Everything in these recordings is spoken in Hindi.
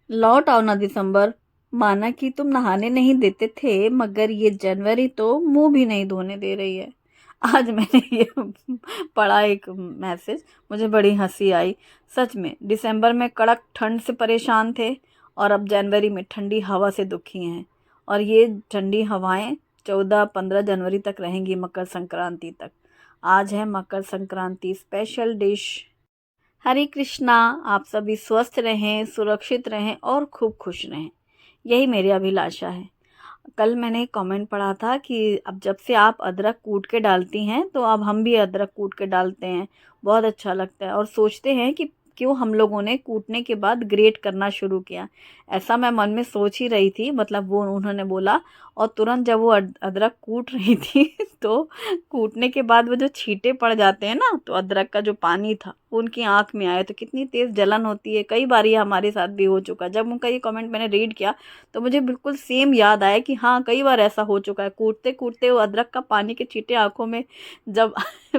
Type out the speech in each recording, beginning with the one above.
लौट आओ ना दिसंबर। माना कि तुम नहाने नहीं देते थे, मगर ये जनवरी तो मुंह भी नहीं धोने दे रही है। आज मैंने ये पढ़ा एक मैसेज, मुझे बड़ी हंसी आई। सच में दिसंबर में कड़क ठंड से परेशान थे और अब जनवरी में ठंडी हवा से दुखी हैं। और ये ठंडी हवाएं 14-15 जनवरी तक रहेंगी, मकर संक्रांति तक। आज है मकर संक्रांति स्पेशल डिश। हरे कृष्णा। आप सभी स्वस्थ रहें, सुरक्षित रहें और खूब खुश रहें, यही मेरी अभिलाषा है। कल मैंने एक कमेंट पढ़ा था कि अब जब से आप अदरक कूट के डालती हैं तो अब हम भी अदरक कूट के डालते हैं। बहुत अच्छा लगता है और सोचते हैं कि क्यों हम लोगों ने कूटने के बाद ग्रेट करना शुरू किया। ऐसा मैं मन में सोच ही रही थी, मतलब वो उन्होंने बोला। और तुरंत जब वो अदरक कूट रही थी तो कूटने के बाद वो जो छींटे पड़ जाते हैं ना, तो अदरक का जो पानी था वो उनकी आंख में आया, तो कितनी तेज जलन होती है। कई बार ये हमारे साथ भी हो चुका। जब उनका ये कमेंट मैंने रीड किया तो मुझे बिल्कुल सेम याद आया कि हाँ, कई बार ऐसा हो चुका है। कूटते कूटते वो अदरक का पानी के छींटे आंखों में जब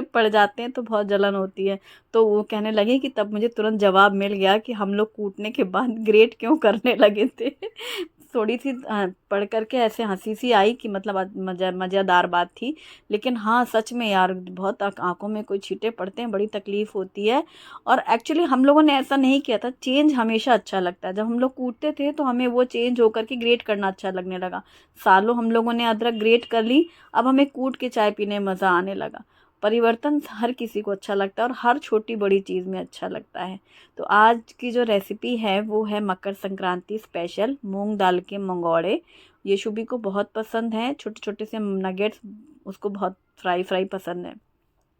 पड़ जाते हैं तो बहुत जलन होती है। तो वो कहने लगे कि तब मुझे तुरंत जवाब मिल गया कि हम लोग कूटने के बाद ग्रेट क्यों करने लगे थे। थोड़ी सी पढ़ करके ऐसे हंसी सी आई कि मतलब मज़ेदार बात थी। लेकिन हाँ, सच में यार, बहुत आंखों में कोई छींटे पड़ते हैं, बड़ी तकलीफ होती है। और एक्चुअली हम लोगों ने ऐसा नहीं किया था। चेंज हमेशा अच्छा लगता है। जब हम लोग कूटते थे तो हमें वो चेंज होकर के ग्रेट करना अच्छा लगने लगा। सालों हम लोगों ने अदरक ग्रेट कर ली, अब हमें कूट के चाय पीने में मज़ा आने लगा। परिवर्तन हर किसी को अच्छा लगता है और हर छोटी बड़ी चीज़ में अच्छा लगता है। तो आज की जो रेसिपी है वो है मकर संक्रांति स्पेशल मूंग दाल के मंगोड़े। ये शुभी को बहुत पसंद है, छोटे छोटे से नगेट्स, उसको बहुत फ्राई फ्राई पसंद है।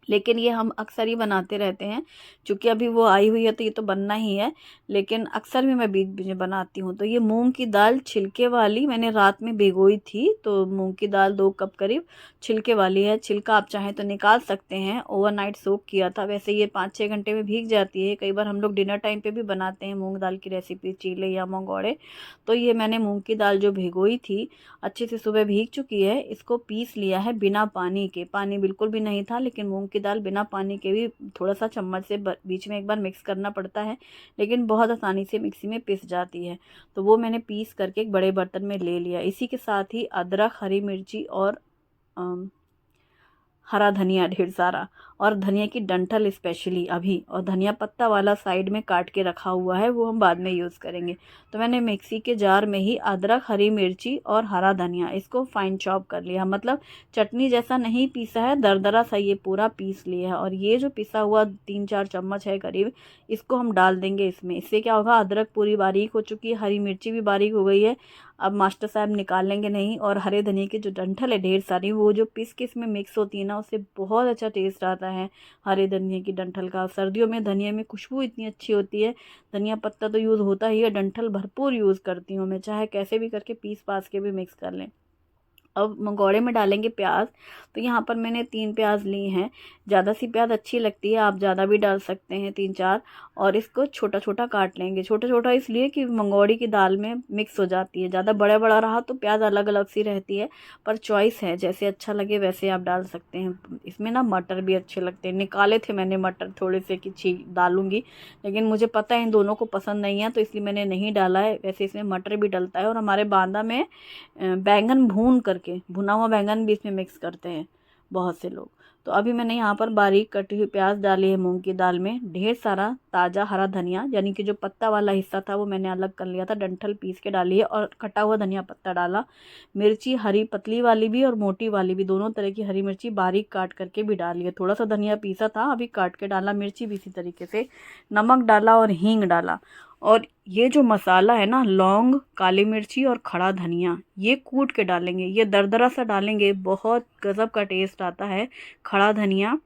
लेकिन ये हम अक्सर ही बनाते रहते हैं, क्योंकि अभी वो आई हुई है तो ये तो बनना ही है। लेकिन अक्सर भी मैं बीच बीच में बनाती हूँ। तो ये मूंग की दाल छिलके वाली मैंने रात में भिगोई थी, तो मूंग की दाल 2 कप करीब छिलके वाली है। छिलका आप चाहें तो निकाल सकते हैं। ओवरनाइट सोक किया था, वैसे ये 5-6 घंटे में भीग जाती है। कई बार हम लोग डिनर टाइम पे भी बनाते हैं मूंग दाल की रेसिपी, चीले या मंगोड़े। तो ये मैंने मूंग की दाल जो भिगोई थी अच्छे से, सुबह भीग चुकी है, इसको पीस लिया है बिना पानी के। पानी बिल्कुल भी नहीं था, लेकिन मूंग की दाल बिना पानी के भी थोड़ा सा चम्मच से बीच में एक बार मिक्स करना पड़ता है, लेकिन बहुत आसानी से मिक्सी में पिस जाती है। तो वो मैंने पीस करके एक बड़े बर्तन में ले लिया। इसी के साथ ही अदरक, हरी मिर्ची और हरा धनिया ढेर सारा, और धनिया की डंठल स्पेशली अभी, और धनिया पत्ता वाला साइड में काट के रखा हुआ है, वो हम बाद में यूज़ करेंगे। तो मैंने मिक्सी के जार में ही अदरक, हरी मिर्ची और हरा धनिया इसको फाइन चॉप कर लिया। मतलब चटनी जैसा नहीं पीसा है, दरदरा सा ये पूरा पीस लिया है। और ये जो पिसा हुआ 3-4 चम्मच है करीब, इसको हम डाल देंगे इसमें। इससे क्या होगा, अदरक पूरी बारीक हो चुकी है, हरी मिर्ची भी बारीक हो गई है। अब मास्टर साहब निकालेंगे नहीं। और हरे धनिया की जो डंठल है ढेर सारी, वो जो पीस के इसमें मिक्स होती है ना, उससे बहुत अच्छा टेस्ट आता है हरे धनिया की डंठल का। सर्दियों में धनिया में खुशबू इतनी अच्छी होती है। धनिया पत्ता तो यूज़ होता ही है, डंठल भरपूर यूज़ करती हूँ मैं, चाहे कैसे भी करके पीस पास के भी मिक्स कर लें। अब मंगोड़े में डालेंगे प्याज। तो यहाँ पर मैंने 3 प्याज ली हैं। ज़्यादा सी प्याज अच्छी लगती है, आप ज़्यादा भी डाल सकते हैं, 3-4। और इसको छोटा छोटा काट लेंगे। छोटा छोटा इसलिए कि मंगोड़ी की दाल में मिक्स हो जाती है। ज़्यादा बड़ा बड़ा रहा तो प्याज अलग अलग सी रहती है। पर चॉइस है, जैसे अच्छा लगे वैसे आप डाल सकते हैं। इसमें ना मटर भी अच्छे लगते हैं। निकाले थे मैंने मटर थोड़े से कि डालूंगी, लेकिन मुझे पता है इन दोनों को पसंद नहीं है, तो इसलिए मैंने नहीं डाला है। वैसे इसमें मटर भी डलता है। और हमारे बांदा में बैंगन भून करके, भुना हुआ बैंगन भी इसमें मिक्स करते हैं बहुत से लोग। तो अभी मैंने यहाँ पर बारीक कटी हुई प्याज डाली है मूंग की दाल में। ढेर सारा ताज़ा हरा धनिया, यानी कि जो पत्ता वाला हिस्सा था वो मैंने अलग कर लिया था, डंठल पीस के डाली है, और कटा हुआ धनिया पत्ता डाला। मिर्ची हरी पतली वाली भी और मोटी वाली भी, दोनों तरह की हरी मिर्ची बारीक काट करके भी डाली है। थोड़ा सा धनिया पीसा था, अभी काट के डाला। मिर्ची भी इसी तरीके से। नमक डाला और हींग डाला। और ये जो मसाला है ना, लौंग, काली मिर्ची और खड़ा धनिया, ये कूट के डालेंगे। ये दरदरा सा डालेंगे, बहुत गजब का टेस्ट आता है। खड़ा धनिया,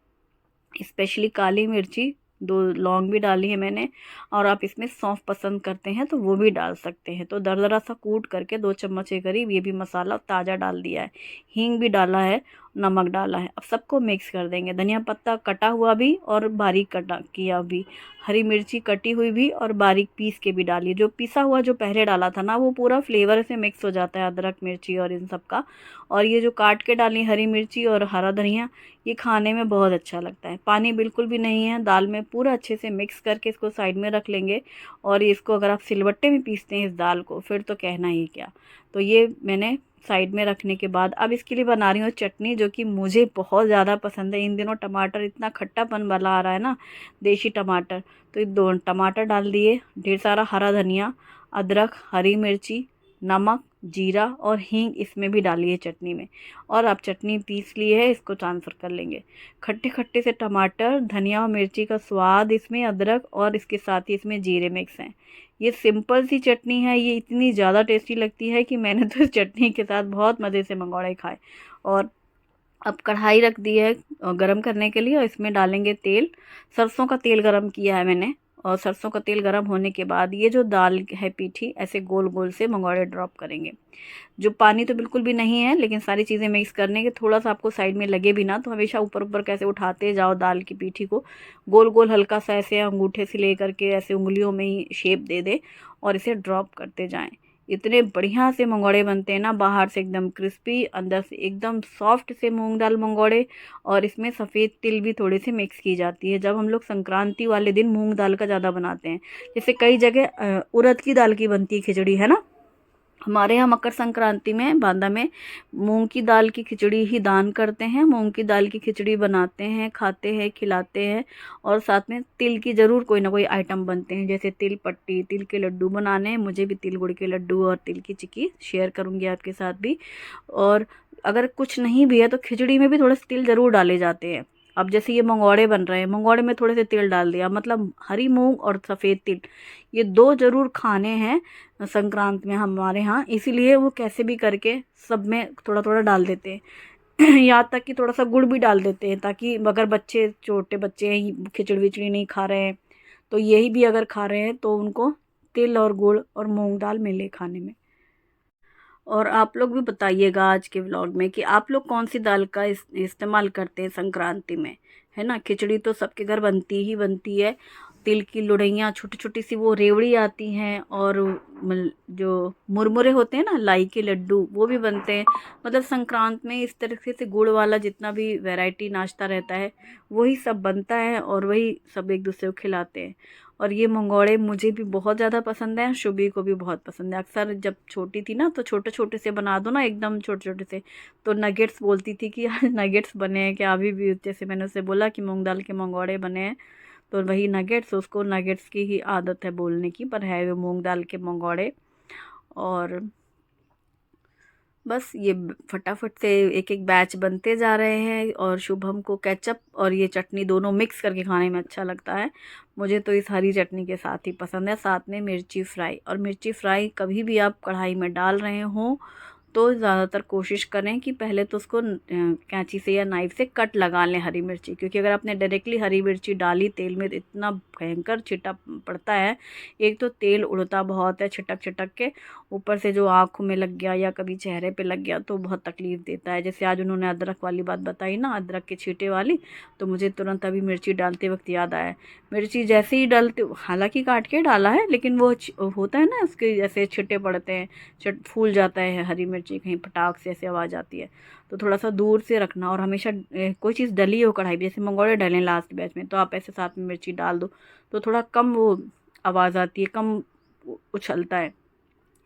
स्पेशली काली मिर्ची, 2 लौंग भी डाली है मैंने। और आप इसमें सौंफ पसंद करते हैं तो वो भी डाल सकते हैं। तो दरदरा सा कूट करके 2 चम्मच के करीब ये भी मसाला ताज़ा डाल दिया है। हींग भी डाला है। नमक डाला है। अब सबको मिक्स कर देंगे, धनिया पत्ता कटा हुआ भी और बारीक कटा किया भी, हरी मिर्ची कटी हुई भी और बारीक पीस के भी डालिए। जो पिसा हुआ जो पहले डाला था ना, वो पूरा फ्लेवर से मिक्स हो जाता है, अदरक मिर्ची और इन सब का। और ये जो काट के डाली हरी मिर्ची और हरा धनिया, ये खाने में बहुत अच्छा लगता है। पानी बिल्कुल भी नहीं है दाल में, पूरा अच्छे से मिक्स करके इसको साइड में रख लेंगे। और इसको अगर आप सिलबट्टे में पीसते हैं इस दाल को, फिर तो कहना ही क्या। तो ये मैंने साइड में रखने के बाद अब इसके लिए बना रही हूँ चटनी, जो कि मुझे बहुत ज़्यादा पसंद है। इन दिनों टमाटर इतना खट्टापन वाला आ रहा है ना, देसी टमाटर, तो ये 2 टमाटर डाल दिए, ढेर सारा हरा धनिया, अदरक, हरी मिर्ची, नमक, जीरा और हींग इसमें भी डालिए चटनी में। और अब चटनी पीस ली है, इसको ट्रांसफ़र कर लेंगे। खट्टे खट्टे से टमाटर, धनिया और मिर्ची का स्वाद इसमें, अदरक और इसके साथ ही इसमें जीरे मिक्स हैं। ये सिंपल सी चटनी है, ये इतनी ज़्यादा टेस्टी लगती है कि मैंने तो इस चटनी के साथ बहुत मज़े से मंगोड़े खाए। और अब कढ़ाई रख दी है गरम करने के लिए, और इसमें डालेंगे तेल। सरसों का तेल गरम किया है मैंने, और सरसों का तेल गरम होने के बाद ये जो दाल है पीठी, ऐसे गोल गोल से मंगोड़े ड्रॉप करेंगे। जो पानी तो बिल्कुल भी नहीं है, लेकिन सारी चीज़ें मिक्स करने के थोड़ा सा आपको साइड में लगे भी ना, तो हमेशा ऊपर ऊपर कैसे उठाते जाओ दाल की पीठी को, गोल गोल हल्का सा ऐसे अंगूठे से लेकर के ऐसे उंगलियों में ही शेप दे दे और इसे ड्रॉप करते जाएं। इतने बढ़िया से मंगोड़े बनते हैं ना, बाहर से एकदम क्रिस्पी, अंदर से एकदम सॉफ्ट से मूंग दाल मंगोड़े। और इसमें सफ़ेद तिल भी थोड़ी सी मिक्स की जाती है। जब हम लोग संक्रांति वाले दिन मूंग दाल का ज़्यादा बनाते हैं, जैसे कई जगह उड़द की दाल की बनती है खिचड़ी, है ना, हमारे यहाँ मकर संक्रांति में बांदा में मूंग की दाल की खिचड़ी ही दान करते हैं। मूंग की दाल की खिचड़ी बनाते हैं, खाते हैं, खिलाते हैं। और साथ में तिल की ज़रूर कोई ना कोई आइटम बनते हैं, जैसे तिल पट्टी, तिल के लड्डू बनाने हैं। मुझे भी तिल गुड़ के लड्डू और तिल की चिक्की शेयर करूँगी आपके साथ भी। और अगर कुछ नहीं भी है तो खिचड़ी में भी थोड़े से तिल ज़रूर डाले जाते हैं। अब जैसे ये मंगोड़े बन रहे हैं, मंगोड़े में थोड़े से तिल डाल दिया, मतलब हरी मूंग और सफ़ेद तिल, ये 2 ज़रूर खाने हैं संक्रांत में हमारे यहाँ, इसीलिए वो कैसे भी करके सब में थोड़ा थोड़ा डाल देते हैं। यहाँ तक कि थोड़ा सा गुड़ भी डाल देते हैं, ताकि अगर बच्चे, छोटे बच्चे हैं, खिचड़ी विचड़ी नहीं खा रहे हैं, तो यही भी अगर खा रहे हैं तो उनको तिल और गुड़ और मूंग दाल मिले खाने में। और आप लोग भी बताइएगा आज के व्लॉग में कि आप लोग कौन सी दाल का इस्तेमाल करते हैं संक्रांति में, है ना। खिचड़ी तो सबके घर बनती ही बनती है। तिल की लुढ़ैयाँ, छोटी छोटी सी वो रेवड़ी आती हैं, और जो मुरमुरे होते हैं ना, लाई के लड्डू, वो भी बनते हैं। मतलब संक्रांत में इस तरीके से गुड़ वाला जितना भी वैरायटी नाश्ता रहता है, वही सब बनता है और वही सब एक दूसरे को खिलाते हैं। और ये मंगोड़े मुझे भी बहुत ज़्यादा पसंद है, शुभी को भी बहुत पसंद है। अक्सर जब छोटी थी ना, तो छोटे छोटे से बना दो ना, एकदम छोटे छोटे से, तो नगेट्स बोलती थी कि यार नगेट्स बने हैं क्या। अभी भी जैसे मैंने उसे बोला कि मूंग दाल के मंगोड़े बने हैं, तो वही नगेट्स, उसको नगेट्स की ही आदत है बोलने की, पर है वो मूंग दाल के मंगोड़े। और बस ये फटाफट से एक एक बैच बनते जा रहे हैं। और शुभम को केचप और ये चटनी दोनों मिक्स करके खाने में अच्छा लगता है। मुझे तो इस हरी चटनी के साथ ही पसंद है, साथ में मिर्ची फ्राई। और मिर्ची फ्राई कभी भी आप कढ़ाई में डाल रहे हो तो ज़्यादातर कोशिश करें कि पहले तो उसको कैंची से या नाइफ से कट लगा लें हरी मिर्ची, क्योंकि अगर आपने डायरेक्टली हरी मिर्ची डाली तेल में तो इतना भयंकर छिटा पड़ता है। एक तो तेल उड़ता बहुत है छिटक छिटक के, ऊपर से जो आँखों में लग गया या कभी चेहरे पे लग गया तो बहुत तकलीफ़ देता है। जैसे आज उन्होंने अदरक वाली बात बताई ना, अदरक के छींटे वाली, तो मुझे तुरंत अभी मिर्ची डालते वक्त याद आया। मिर्ची जैसे ही डालते, हालांकि काट के डाला है, लेकिन वो होता है ना उसके जैसे छिट्टे पड़ते हैं, फूल जाता है हरी मिर्ची, कहीं फटाक से ऐसे आवाज़ आती है। तो थोड़ा सा दूर से रखना। और हमेशा कोई चीज़ डली हो कढ़ाई, जैसे मंगोड़े डलें लास्ट बैच में, तो आप ऐसे साथ में मिर्ची डाल दो, तो थोड़ा कम वो आवाज़ आती है, कम उछलता है,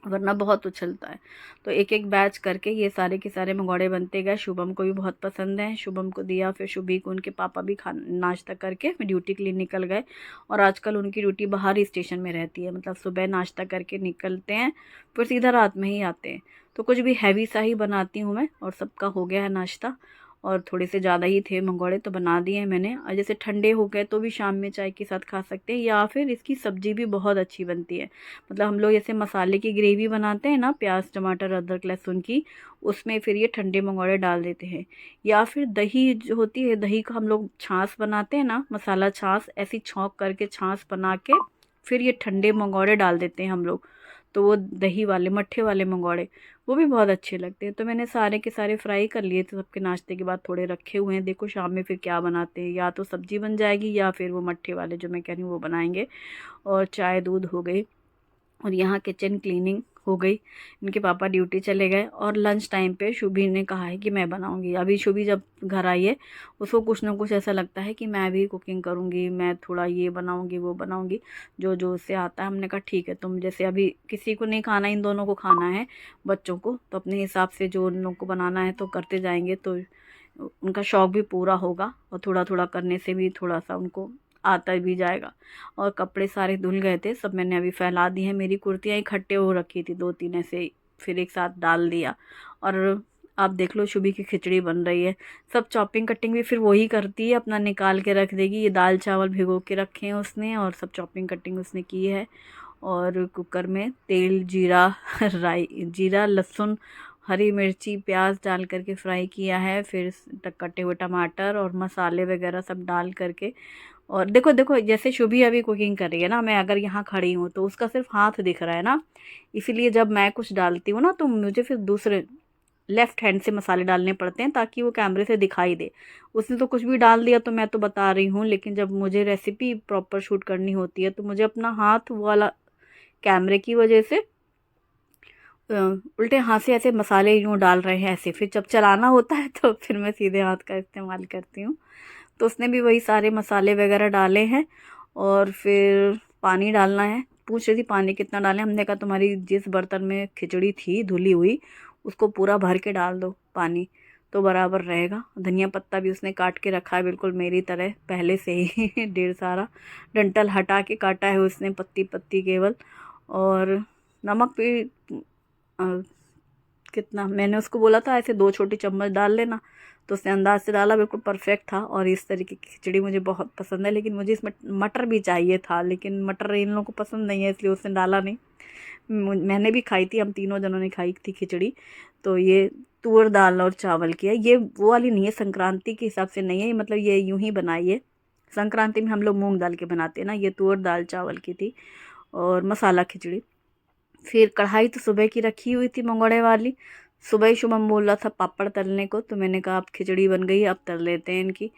वरना बहुत उछलता है। तो एक एक बैच करके ये सारे के सारे मंगोड़े बनते गए। शुभम को भी बहुत पसंद है, शुभम को दिया, फिर शुभी को, उनके पापा भी खा नाश्ता करके ड्यूटी के लिए निकल गए। और आजकल उनकी ड्यूटी बाहर ही स्टेशन में रहती है, मतलब सुबह नाश्ता करके निकलते हैं, फिर सीधा रात में ही आते हैं। तो कुछ भी हैवी सा ही बनाती हूँ मैं। और सबका हो गया है नाश्ता, और थोड़े से ज़्यादा ही थे मंगोड़े तो बना दिए हैं मैंने। और जैसे ठंडे हो गए तो भी शाम में चाय के साथ खा सकते हैं, या फिर इसकी सब्ज़ी भी बहुत अच्छी बनती है। मतलब हम लोग जैसे मसाले की ग्रेवी बनाते हैं ना, प्याज टमाटर अदरक लहसुन की, उसमें फिर ये ठंडे मंगोड़े डाल देते हैं। या फिर दही जो होती है, दही का हम लोग छाछ बनाते हैं ना, मसाला छाछ, ऐसी छौंक करके छाछ बना के फिर ये ठंडे मंगोड़े डाल देते हैं हम लोग। तो वो दही वाले मट्ठे वाले मंगोड़े वो भी बहुत अच्छे लगते हैं। तो मैंने सारे के सारे फ्राई कर लिए थे सबके नाश्ते के बाद, थोड़े रखे हुए हैं। देखो शाम में फिर क्या बनाते हैं, या तो सब्जी बन जाएगी या फिर वो मट्ठे वाले जो मैं कह रही हूँ वो बनाएंगे। और चाय दूध हो गई और यहाँ किचन क्लीनिंग हो गई। इनके पापा ड्यूटी चले गए और लंच टाइम पे शुभी ने कहा है कि मैं बनाऊंगी। अभी शुभी जब घर आई है उसको कुछ ना कुछ ऐसा लगता है कि मैं भी कुकिंग करूंगी, मैं थोड़ा ये बनाऊंगी वो बनाऊंगी, जो जो उससे आता है। हमने कहा ठीक है, तुम जैसे अभी किसी को नहीं खाना, इन दोनों को खाना है बच्चों को, तो अपने हिसाब से जो उन लोगों को बनाना है तो करते जाएंगे, तो उनका शौक भी पूरा होगा और थोड़ा थोड़ा करने से भी थोड़ा सा उनको आता भी जाएगा। और कपड़े सारे धुल गए थे, सब मैंने अभी फैला दिए हैं। मेरी कुर्तियाँ इकट्ठे हो रखी थी 2-3 ऐसे, फिर एक साथ डाल दिया। और आप देख लो शुभी की खिचड़ी बन रही है। सब चॉपिंग कटिंग भी फिर वही करती है, अपना निकाल के रख देगी। ये दाल चावल भिगो के रखे हैं उसने और सब चॉपिंग कटिंग उसने की है। और कुकर में तेल जीरा राई जीरा लहसुन हरी मिर्ची प्याज डाल करके फ्राई किया है, फिर कटे हुए टमाटर और मसाले वगैरह सब डाल करके। और देखो देखो जैसे शुभी अभी कुकिंग कर रही है ना, मैं अगर यहाँ खड़ी हूँ तो उसका सिर्फ हाथ दिख रहा है ना, इसीलिए जब मैं कुछ डालती हूँ ना तो मुझे फिर दूसरे लेफ्ट हैंड से मसाले डालने पड़ते हैं ताकि वो कैमरे से दिखाई दे। उसने तो कुछ भी डाल दिया, तो मैं तो बता रही हूँ, लेकिन जब मुझे रेसिपी प्रॉपर शूट करनी होती है तो मुझे अपना हाथ वाला कैमरे की वजह से उल्टे हाथ से ऐसे मसाले यूँ डाल रहे हैं ऐसे, फिर जब चलाना होता है तो फिर मैं सीधे हाथ का इस्तेमाल करती हूँ। तो उसने भी वही सारे मसाले वगैरह डाले हैं और फिर पानी डालना है। पूछ रही थी पानी कितना डालें, हमने कहा तुम्हारी जिस बर्तन में खिचड़ी थी धुली हुई उसको पूरा भर के डाल दो पानी, तो बराबर रहेगा। धनिया पत्ता भी उसने काट के रखा है बिल्कुल मेरी तरह पहले से ही ढेर सारा, डंठल हटा के काटा है उसने पत्ती पत्ती केवल। और नमक भी कितना मैंने उसको बोला था ऐसे 2 छोटी चम्मच डाल लेना, तो उसने अंदाज से डाला, बिल्कुल परफेक्ट था। और इस तरीके की खिचड़ी मुझे बहुत पसंद है, लेकिन मुझे इसमें मटर भी चाहिए था, लेकिन मटर इन लोगों को पसंद नहीं है इसलिए उसने डाला नहीं। मैंने भी खाई थी, हम तीनों जनों ने खाई थी खिचड़ी। तो ये तुअर दाल और चावल की है, ये वो वाली नहीं है संक्रांति के हिसाब से नहीं है, मतलब ये यूं ही बनाई है। संक्रांति में हम लोग मूंग दाल के बनाते हैं ना, ये तुअर दाल चावल की थी और मसाला खिचड़ी। फिर कढ़ाई तो सुबह की रखी हुई थी मंगोड़े वाली, सुबह ही शुभम बोल रहा था पापड़ तलने को, तो मैंने कहा अब खिचड़ी बन गई अब तल लेते हैं इनकी।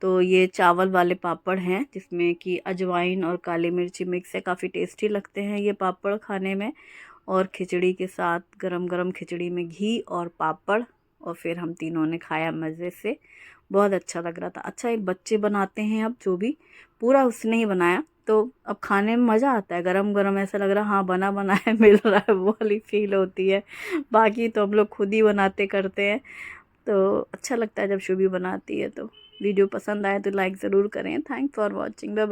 तो ये चावल वाले पापड़ हैं जिसमें कि अजवाइन और काली मिर्ची मिक्स है, काफ़ी टेस्टी लगते हैं ये पापड़ खाने में। और खिचड़ी के साथ गरम गरम खिचड़ी में घी और पापड़, और फिर हम तीनों ने खाया मज़े से, बहुत अच्छा लग रहा था। अच्छा एक बच्चे बनाते हैं अब, जो भी पूरा उसने ही बनाया, तो अब खाने में मज़ा आता है, गरम गरम ऐसा लग रहा है हाँ बना बनाया मिल रहा है, वो वाली फील होती है। बाकी तो हम लोग खुद ही बनाते करते हैं, तो अच्छा लगता है जब शुभी बनाती है। तो वीडियो पसंद आए तो लाइक ज़रूर करें। Thanks for watching. बाय।